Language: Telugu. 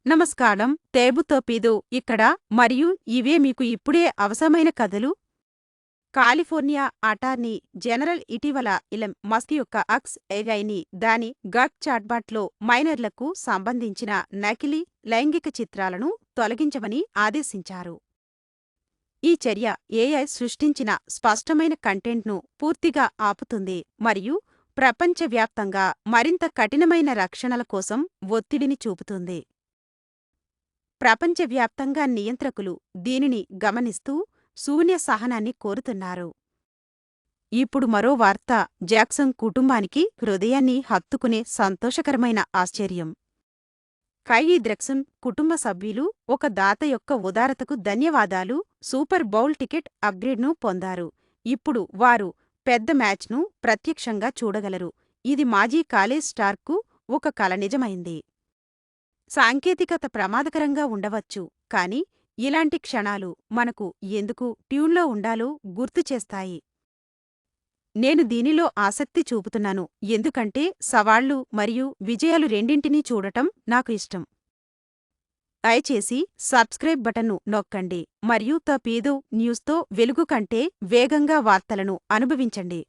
నమస్కారం. తేబుతోపీదు ఇక్కడ మరియు ఇవే మీకు ఇప్పుడే అవసరమైన కథలు. కాలిఫోర్నియా అటార్నీ జనరల్ ఇటీవల ఇలన్ మస్క్ యొక్క ఎక్స్ ఏఐని దాని గట్ చాట్బాట్లో మైనర్లకు సంబంధించిన నకిలీ లైంగిక చిత్రాలను తొలగించమని ఆదేశించారు. ఈ చర్య ఏఐ సృష్టించిన స్పష్టమైన కంటెంట్ను పూర్తిగా ఆపుతుంది మరియు ప్రపంచవ్యాప్తంగా మరింత కఠినమైన రక్షణల కోసం ఒత్తిడిని చూపుతుంది. ప్రపంచవ్యాప్తంగా నియంత్రకులు దీనిని గమనిస్తూ శూన్య సహనాన్ని కోరుతున్నారు. ఇప్పుడు మరో వార్త జాక్సన్ కుటుంబానికి హృదయాన్ని హత్తుకునే సంతోషకరమైన ఆశ్చర్యం. కైయి ద్రెక్సన్ కుటుంబ సభ్యులు ఒక దాత యొక్క ఉదారతకు ధన్యవాదాలు సూపర్ బౌల్ టికెట్ అప్గ్రేడ్ను పొందారు. ఇప్పుడు వారు పెద్ద మ్యాచ్ను ప్రత్యక్షంగా చూడగలరు. ఇది మాజీ కాలేజ్ స్టార్కు ఒక కల నిజమైంది. సాంకేతికత ప్రమాదకరంగా ఉండవచ్చు, కానీ ఇలాంటి క్షణాలు మనకు ఎందుకు ట్యూన్లో ఉండాలో గుర్తుచేస్తాయి. నేను దీనిలో ఆసక్తి చూపుతున్నాను ఎందుకంటే సవాళ్లు మరియు విజయాలు రెండింటినీ చూడటం నాకు ఇష్టం. దయచేసి సబ్స్క్రైబ్ బటన్ను నొక్కండి మరియు త పీదో న్యూస్తో వెలుగు కంటే వేగంగా వార్తలను అనుభవించండి.